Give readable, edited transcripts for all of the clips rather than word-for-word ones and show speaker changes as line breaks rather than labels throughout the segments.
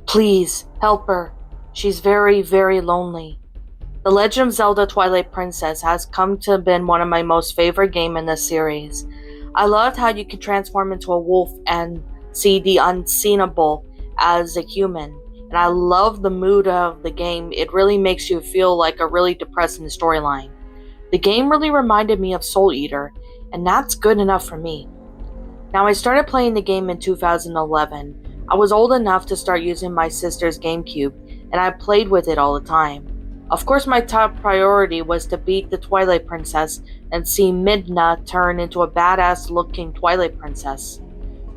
Please, help her. She's very, very lonely. The Legend of Zelda Twilight Princess has come to have been one of my most favorite games in this series. I loved how you could transform into a wolf and see the unseenable as a human. And I love the mood of the game. It really makes you feel like a really depressing storyline. The game really reminded me of Soul Eater, and that's good enough for me. Now, I started playing the game in 2011. I was old enough to start using my sister's GameCube, and I played with it all the time. Of course, my top priority was to beat the Twilight Princess and see Midna turn into a badass-looking Twilight Princess.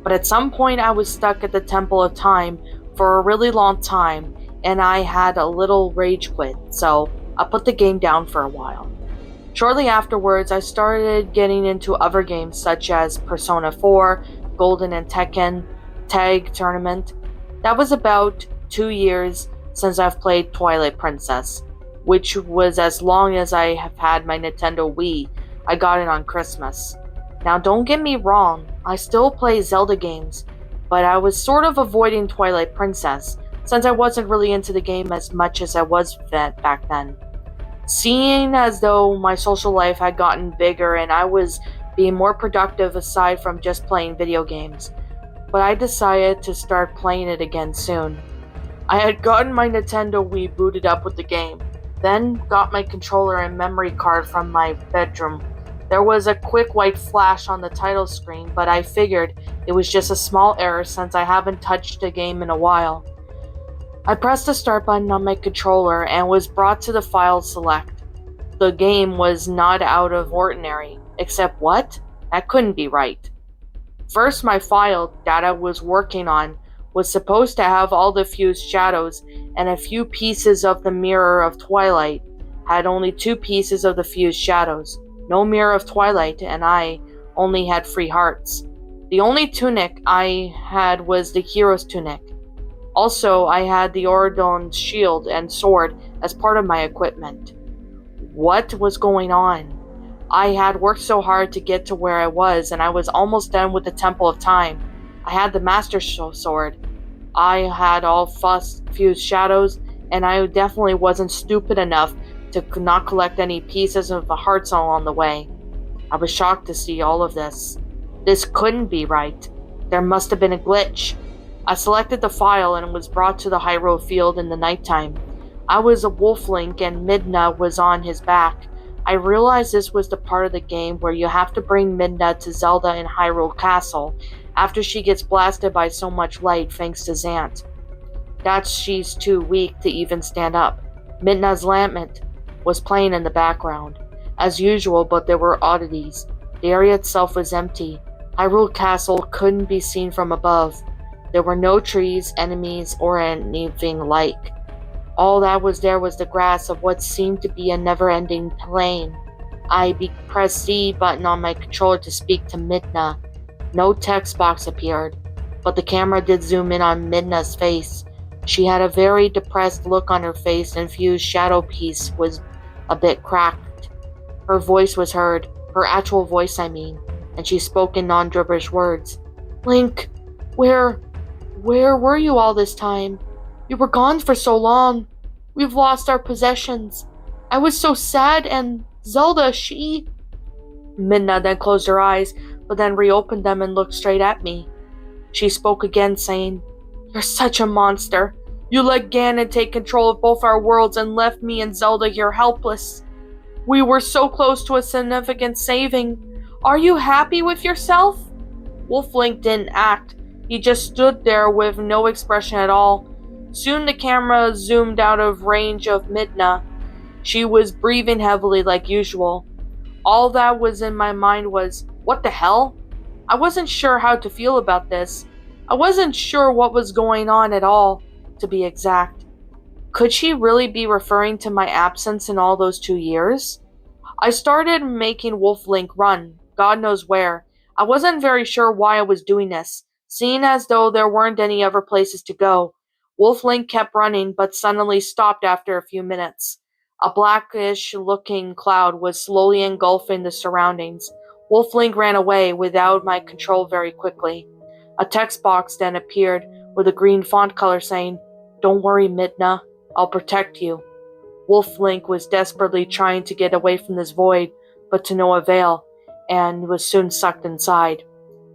But at some point, I was stuck at the Temple of Time for a really long time, and I had a little rage quit, so I put the game down for a while. Shortly afterwards, I started getting into other games such as Persona 4, Golden and Tekken, Tag Tournament. That was about 2 years since I've played Twilight Princess, which was as long as I have had my Nintendo Wii. I got it on Christmas. Now don't get me wrong, I still play Zelda games, but I was sort of avoiding Twilight Princess, since I wasn't really into the game as much as I was back then. Seeing as though my social life had gotten bigger and I was being more productive aside from just playing video games, but I decided to start playing it again soon. I had gotten my Nintendo Wii booted up with the game, then got my controller and memory card from my bedroom. There was a quick white flash on the title screen, but I figured it was just a small error since I haven't touched a game in a while. I pressed the start button on my controller and was brought to the file select. The game was not out of ordinary, except what? That couldn't be right. First, my file that I was working on was supposed to have all the fused shadows and a few pieces of the Mirror of Twilight, had only 2 pieces of the fused shadows, no Mirror of Twilight, and I only had 3 hearts. The only tunic I had was the hero's tunic. Also, I had the Oridon's shield and sword as part of my equipment. What was going on? I had worked so hard to get to where I was, and I was almost done with the Temple of Time. I had the Master Sword. I had all fused shadows, and I definitely wasn't stupid enough to not collect any pieces of the hearts along the way. I was shocked to see all of this. This couldn't be right. There must have been a glitch. I selected the file and was brought to the Hyrule Field in the nighttime. I was a Wolf Link and Midna was on his back. I realized this was the part of the game where you have to bring Midna to Zelda in Hyrule Castle after she gets blasted by so much light thanks to Zant. That she's too weak to even stand up. Midna's lament was playing in the background, as usual, but there were oddities. The area itself was empty. Hyrule Castle couldn't be seen from above. There were no trees, enemies, or anything like. All that was there was the grass of what seemed to be a never-ending plain. I pressed C button on my controller to speak to Midna. No text box appeared, but the camera did zoom in on Midna's face. She had a very depressed look on her face and fused shadow piece was a bit cracked. Her voice was heard, her actual voice I mean, and she spoke in non-gibberish words. "Link, where were you all this time? You were gone for so long. We've lost our possessions. I was so sad, and Zelda, she..." Midna then closed her eyes, but then reopened them and looked straight at me. She spoke again, saying, "You're such a monster. You let Ganon take control of both our worlds and left me and Zelda here helpless. We were so close to a significant saving. Are you happy with yourself?" Wolf Link didn't act. He just stood there with no expression at all. Soon the camera zoomed out of range of Midna. She was breathing heavily like usual. All that was in my mind was, what the hell? I wasn't sure how to feel about this. I wasn't sure what was going on at all, to be exact. Could she really be referring to my absence in all those 2 years? I started making Wolf Link run, God knows where. I wasn't very sure why I was doing this, seeing as though there weren't any other places to go. Wolf Link kept running, but suddenly stopped after a few minutes. A blackish-looking cloud was slowly engulfing the surroundings. Wolf Link ran away without my control very quickly. A text box then appeared with a green font color saying, Don't worry, Midna. I'll protect you. Wolf Link was desperately trying to get away from this void, but to no avail, and was soon sucked inside.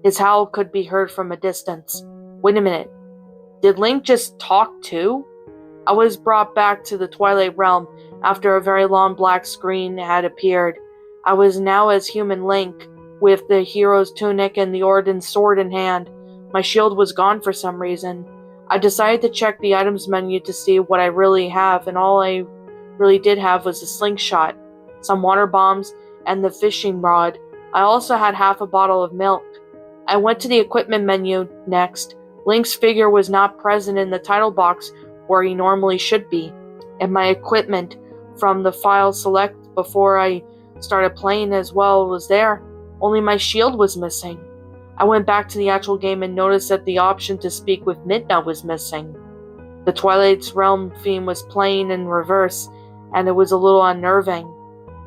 His howl could be heard from a distance. Wait a minute. Did Link just talk too? I was brought back to the Twilight Realm after a very long black screen had appeared. I was now as human Link, with the hero's tunic and the Orden's sword in hand. My shield was gone for some reason. I decided to check the items menu to see what I really have, and all I really did have was a slingshot, some water bombs, and the fishing rod. I also had half a bottle of milk. I went to the equipment menu next. Link's figure was not present in the title box where he normally should be, and my equipment from the file select before I started playing as well was there, only my shield was missing. I went back to the actual game and noticed that the option to speak with Midna was missing. The Twilight's Realm theme was playing in reverse, and it was a little unnerving.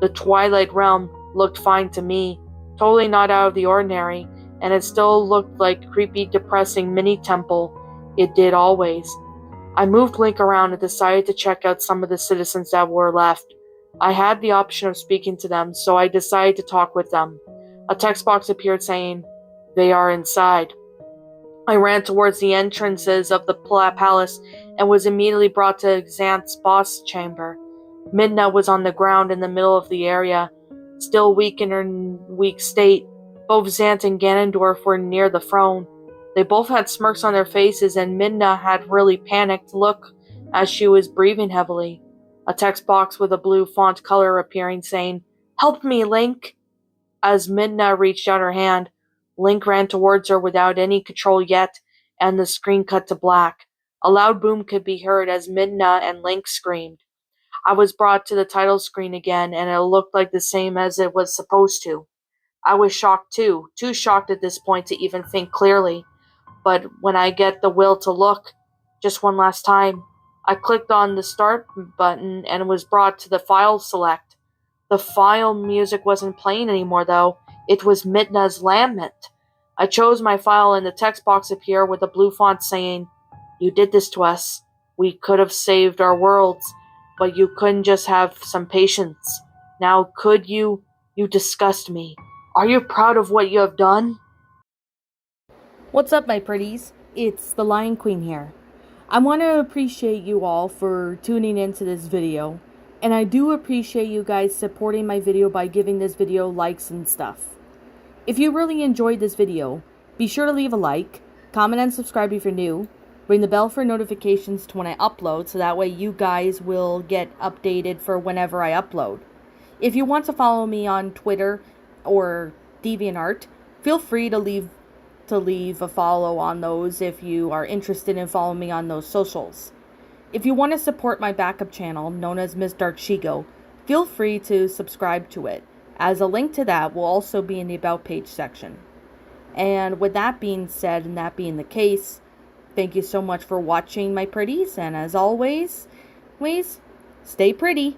The Twilight Realm looked fine to me, totally not out of the ordinary, and it still looked like a creepy, depressing mini-temple. It did always. I moved Link around and decided to check out some of the citizens that were left. I had the option of speaking to them, so I decided to talk with them. A text box appeared saying, "They are inside." I ran towards the entrances of the palace and was immediately brought to Xanth's boss chamber. Midna was on the ground in the middle of the area, still weak in her weak state. Both Xanth and Ganondorf were near the throne. They both had smirks on their faces, and Midna had really panicked look as she was breathing heavily. A text box with a blue font color appearing saying, "Help me, Link!" As Midna reached out her hand, Link ran towards her without any control yet, and the screen cut to black. A loud boom could be heard as Midna and Link screamed. I was brought to the title screen again, and it looked like the same as it was supposed to. I was shocked too shocked at this point to even think clearly. But when I get the will to look, just one last time, I clicked on the start button and was brought to the file select. The file music wasn't playing anymore though. It was Midna's lament. I chose my file and the text box appeared with a blue font saying, "You did this to us. We could have saved our worlds, but you couldn't just have some patience. Now could you? You disgust me. Are you proud of what you have done?"
What's up, my pretties? It's the Lion Queen here. I want to appreciate you all for tuning into this video, and I do appreciate you guys supporting my video by giving this video likes and stuff. If you really enjoyed this video, be sure to leave a like, comment and subscribe if you're new, ring the bell for notifications to when I upload so that way you guys will get updated for whenever I upload. If you want to follow me on Twitter or DeviantArt, feel free to leave a follow on those if you are interested in following me on those socials. If you want to support my backup channel, known as Ms. Dark Shigo, feel free to subscribe to it, as a link to that will also be in the About page section. And with that being said, and that being the case, thank you so much for watching, my pretties, and as always, stay pretty.